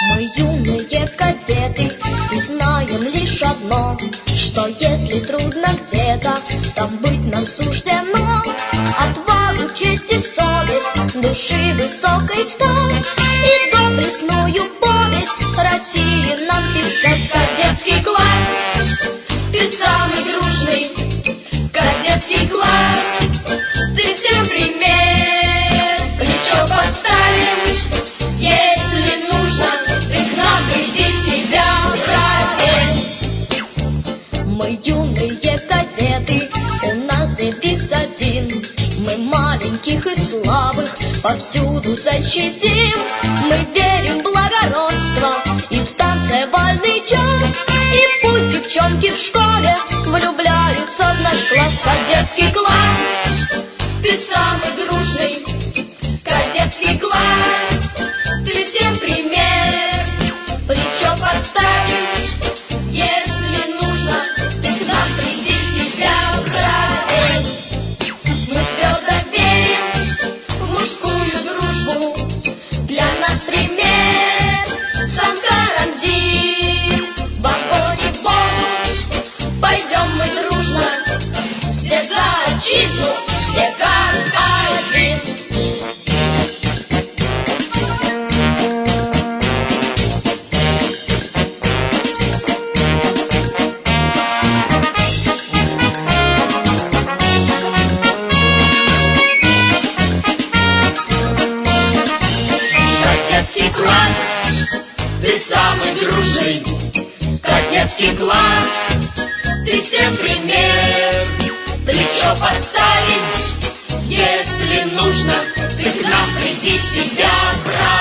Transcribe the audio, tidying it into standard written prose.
Мы юные кадеты и знаем лишь одно, что если трудно где-то, там быть нам суждено. Отвагу, честь и совесть, души высокой стать и доблестную повесть России нам писать. Кадетский класс, ты самый дружный. Кадетский класс, ты всем пример. Плечо подставим, если нужно, ты к нам приди, себя проверь. Мы юные кадеты, у нас девиз один. Мы маленьких и слабых повсюду защитим. Мы верим в благородство и в танцевальный час. И пусть девчонки в школе влюбляются в наш класс. Кадетский класс, ты самый дружный. Кадетский класс, ты всем пример. Плечо подставим, если нужно, ты к нам приди, себя проверь. Мы твердо верим в мужскую дружбу. Для нас пример сам Карамзин. В огонь и в воду пойдем мы дружно. Все за отчизну, все как один. Кадетский класс, ты самый дружный. Кадетский класс, ты всем пример. Плечо подставим, если нужно, ты к нам приди, себя проверь.